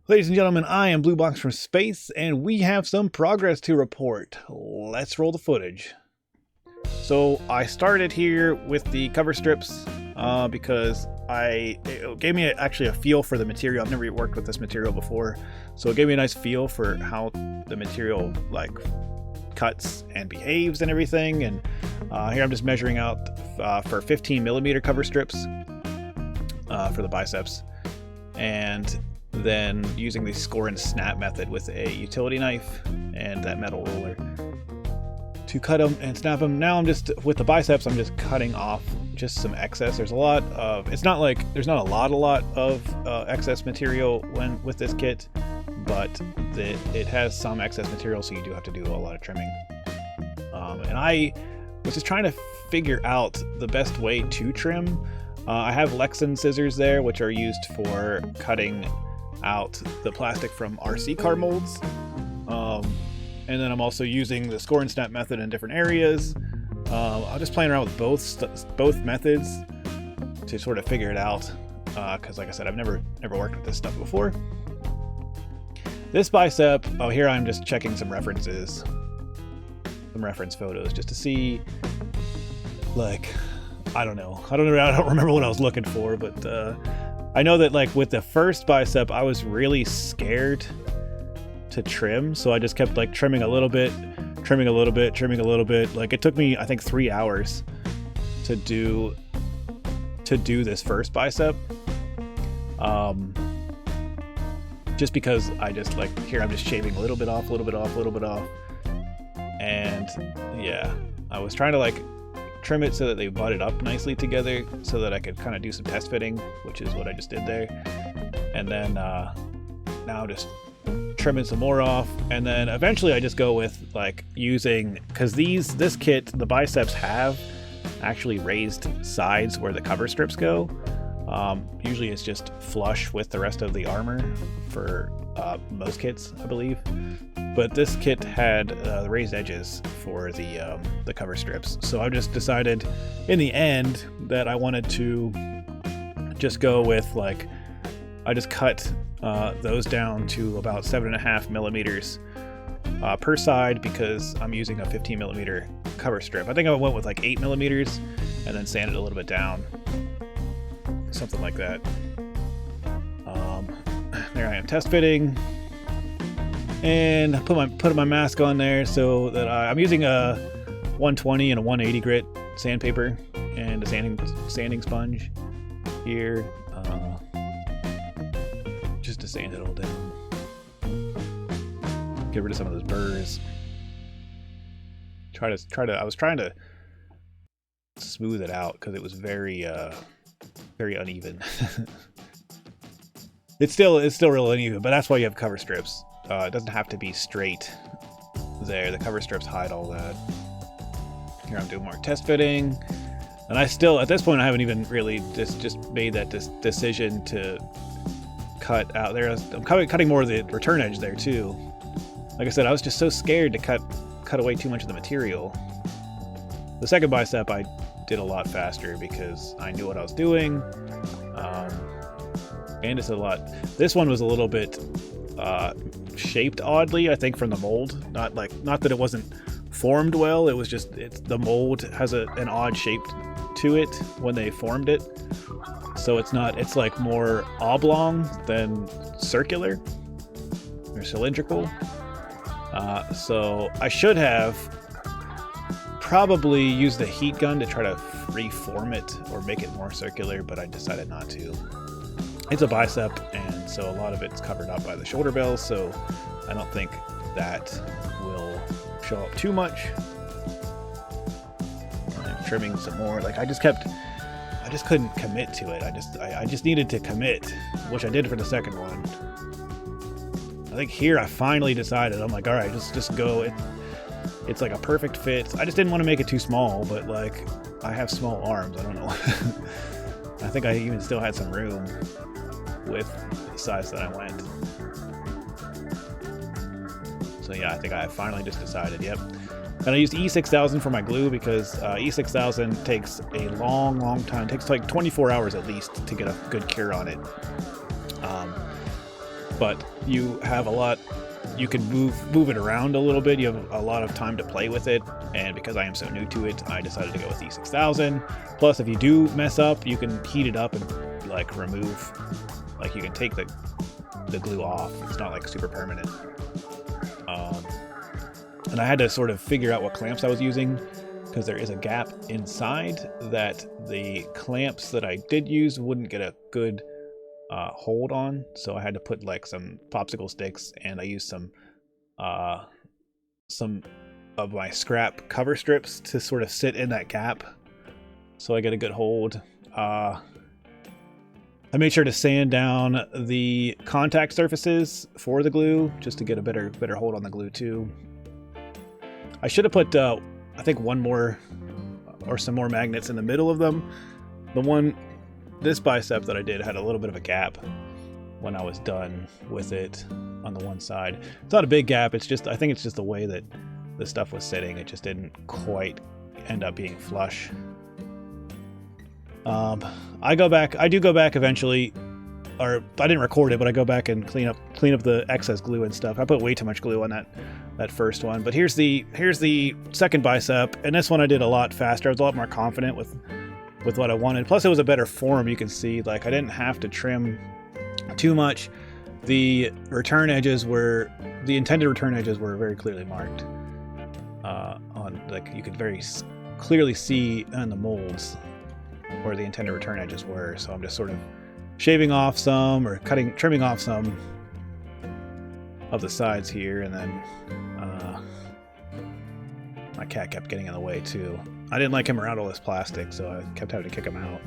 Ladies and gentlemen, I am Blue Box from Space, and we have some progress to report. Let's roll the footage. So I started here with the cover strips because it gave me actually a feel for the material. I've never worked with this material before, so it gave me a nice feel for how the material cuts and behaves and everything. And here I'm just measuring out for 15 millimeter cover strips for the biceps, and then using the score and snap method with a utility knife and that metal roller to cut them and snap them. Now I'm just, with the biceps, I'm just cutting off just some excess. There's a lot of, it's not like, there's not a lot of excess material with this kit, but it has some excess material, so you do have to do a lot of trimming. And I was just trying to figure out the best way to trim. I have Lexan scissors there, which are used for cutting out the plastic from RC car molds, and then I'm also using the score and snap method in different areas. I'm just playing around with both methods to sort of figure it out, because like I said, I've never worked with this stuff before. This bicep, here I'm just checking some references, some reference photos, just to see, I don't remember what I was looking for, but I know that with the first bicep, I was really scared to trim, so I just kept trimming a little bit, trimming a little bit, trimming a little bit. It took me, I think, 3 hours to do this first bicep. Just because I just here I'm just shaving a little bit off, and yeah, I was trying to trim it so that they butted up nicely together so that I could kind of do some test fitting, which is what I just did there. And then now I'm just trimming some more off, and then eventually I just go with using, because this kit, the biceps have actually raised sides where the cover strips go. Usually it's just flush with the rest of the armor for most kits, I believe. But this kit had the raised edges for the cover strips. So I just decided in the end that I wanted to just go with I just cut those down to about 7.5 millimeters per side, because I'm using a 15 millimeter cover strip. I think I went with 8 millimeters and then sanded a little bit down, something like that. There I am test fitting, and I put my mask on there so that I'm using a 120 and a 180 grit sandpaper and a sanding sponge here, just to sand it all down, get rid of some of those burrs. I was trying to smooth it out because it was very uneven. It's still real uneven, but that's why you have cover strips. It doesn't have to be straight there. The cover strips hide all that. Here I'm doing more test fitting, and I still, at this point, I haven't even really just made that decision to cut out there. I'm cutting more of the return edge there too. Like I said, I was just so scared to cut away too much of the material. The second bicep I did a lot faster because I knew what I was doing, and it's a lot. This one was a little bit shaped oddly, I think, from the mold. Not that it wasn't formed well. It was just the mold has an odd shape to it when they formed it. So it's more oblong than circular or cylindrical. So I should have probably used the heat gun to try to reform it or make it more circular, but I decided not to. It's a bicep, and so a lot of it's covered up by the shoulder bells, so I don't think that will show up too much. I'm trimming some more. I just couldn't commit to it. I just needed to commit, which I did for the second one. I think here I finally decided. I'm all right, just go. It's a perfect fit. I just didn't want to make it too small, but I have small arms. I don't know. I think I even still had some room with the size that I went. So yeah, I think I finally just decided, yep. And I used E6000 for my glue because E6000 takes a long time. It takes 24 hours at least to get a good cure on it. but you have a lot. You can move it around a little bit. You have a lot of time to play with it, and because I am so new to it, I decided to go with E6000. Plus, if you do mess up, you can heat it up and like remove, like you can take the glue off. It's not like super permanent. And I had to sort of figure out what clamps I was using, because there is a gap inside that the clamps that I did use wouldn't get a good hold on, so I had to put like some popsicle sticks, and I used some of my scrap cover strips to sort of sit in that gap so I get a good hold. I made sure to sand down the contact surfaces for the glue just to get a better hold on the glue too. I should have put I think one more or some more magnets in the middle of them. This bicep that I did had a little bit of a gap when I was done with it on the one side. It's not a big gap, it's just, I think it's just the way that the stuff was sitting. It just didn't quite end up being flush. I do go back eventually, or I didn't record it, but I go back and clean up the excess glue and stuff. I put way too much glue on that first one. But here's the second bicep, and this one I did a lot faster. I was a lot more confident with what I wanted. Plus it was a better form. You can see, like, I didn't have to trim too much. The intended return edges were very clearly marked. You could very clearly see in the molds where the intended return edges were. So I'm just sort of shaving off some or trimming off some of the sides here, and then my cat kept getting in the way too. I didn't like him around all this plastic, so I kept having to kick him out.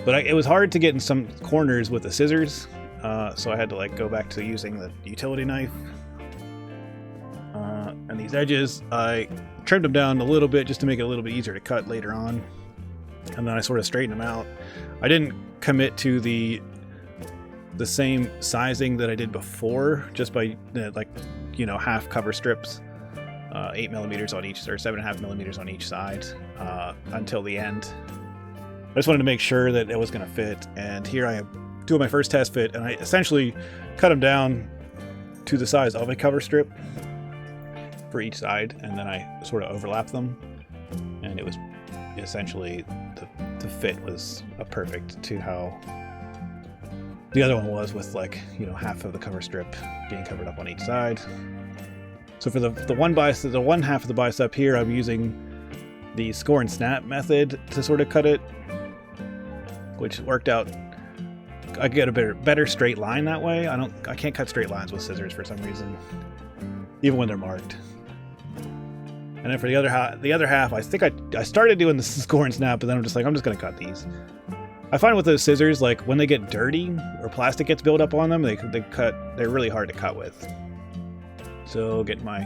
But it was hard to get in some corners with the scissors, so I had to like go back to using the utility knife. And these edges, I trimmed them down a little bit just to make it a little bit easier to cut later on. And then I sort of straightened them out. I didn't commit to the same sizing that I did before, just by half cover strips, 8mm on each, or 7.5mm on each side, until the end. I just wanted to make sure that it was going to fit, and here I am doing my first test fit, and I essentially cut them down to the size of a cover strip for each side, and then I sort of overlapped them, and it was essentially the fit was perfect to how the other one was, with half of the cover strip being covered up on each side. So for the one half of the bicep here, I'm using the score and snap method to sort of cut it, which worked out. I get a better straight line that way. I can't cut straight lines with scissors for some reason, even when they're marked. And then for the other half, I think I started doing the score and snap, but then I'm just gonna cut these. I find with those scissors, like when they get dirty or plastic gets built up on them, they're really hard to cut with. So get my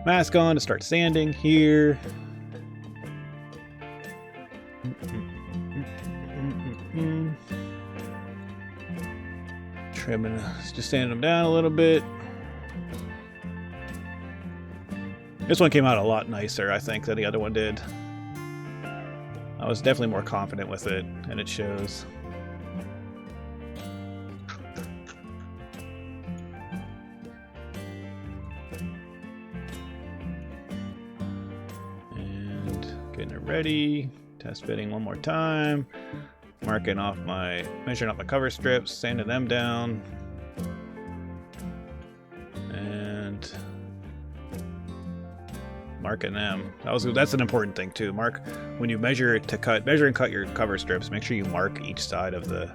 mask on to start sanding here. Trimming, just sanding them down a little bit. This one came out a lot nicer, I think, than the other one did. I was definitely more confident with it, and it shows. And getting it ready. Test fitting one more time. Measuring off my cover strips, sanding them down. And marking them. That's an important thing too. Mark when you measure and cut your cover strips. Make sure you mark each side of the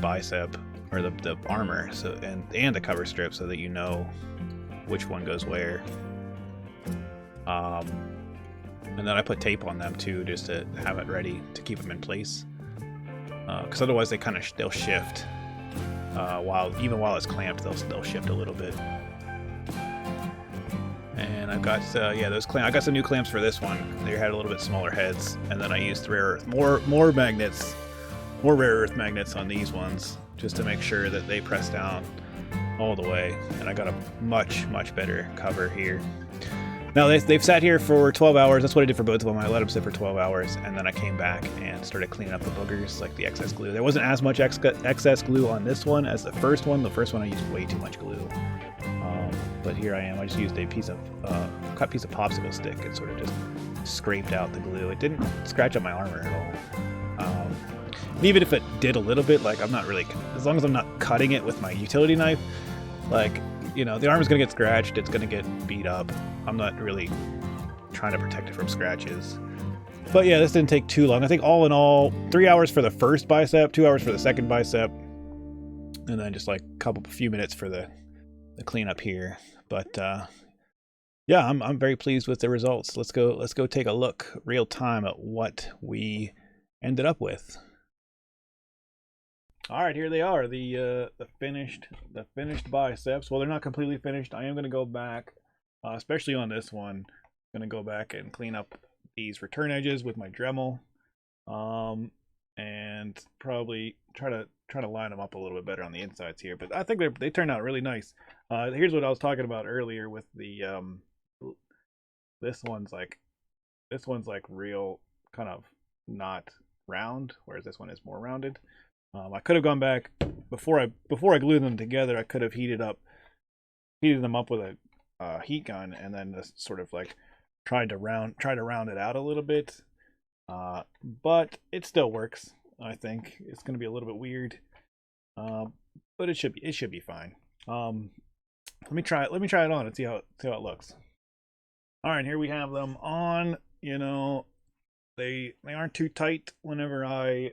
bicep or the armor, so and the cover strip, so that you know which one goes where. And then I put tape on them too, just to have it ready to keep them in place. Because otherwise they'll shift. While it's clamped, they'll shift a little bit. And I've got those clamps. I got some new clamps for this one. They had a little bit smaller heads, and then I used rare earth, more rare earth magnets on these ones, just to make sure that they press down all the way. And I got a much better cover here. Now they've sat here for 12 hours. That's what I did for both of them. I let them sit for 12 hours, and then I came back and started cleaning up the boogers, like the excess glue. There wasn't as much excess glue on this one as the first one. The first one I used way too much glue. But here I am. I just used a cut piece of popsicle stick and sort of just scraped out the glue. It didn't scratch up my armor at all. And even if it did a little bit, like, I'm not really, as long as I'm not cutting it with my utility knife, like, you know, the armor's gonna get scratched, it's gonna get beat up. I'm not really trying to protect it from scratches. But yeah, this didn't take too long. I think all in all, 3 hours for the first bicep, 2 hours for the second bicep, and then just like a few minutes for the cleanup here. But yeah, I'm very pleased with the results. Let's go take a look real time at what we ended up with. All right, here they are, the finished biceps. Well, they're not completely finished. I am going to go back, especially on this one. I'm going to go back and clean up these return edges with my Dremel, and probably try to line them up a little bit better on the insides here. But I think they turned out really nice. Here's what I was talking about earlier with the this one's like real kind of not round, whereas this one is more rounded. I could have gone back before I glued them together. I could have heated them up with a heat gun, and then just sort of like tried to round it out a little bit. But it still works. I think it's going to be a little bit weird, but it should be fine. Let me try it on and see how it looks. All right, here we have them on. You know, they aren't too tight whenever I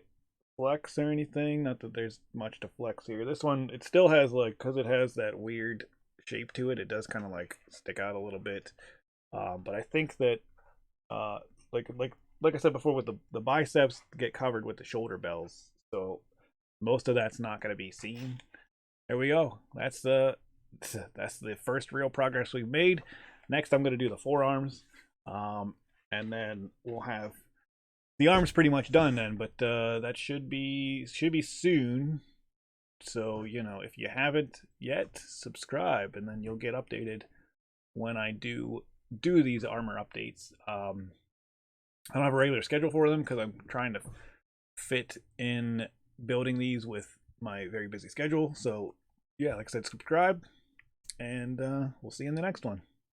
flex or anything. Not that there's much to flex here. This one, it still has, like, because it has that weird shape to it, it does kind of like stick out a little bit. But I think that like I said before, with the biceps get covered with the shoulder bells, so most of that's not going to be seen. There we go. That's the first real progress we've made. Next, I'm going to do the forearms, and then we'll have the arm's pretty much done then, but that should be soon. So, you know, if you haven't yet, subscribe, and then you'll get updated when I do these armor updates. I don't have a regular schedule for them because I'm trying to fit in building these with my very busy schedule. So yeah, like I said, subscribe, and we'll see you in the next one.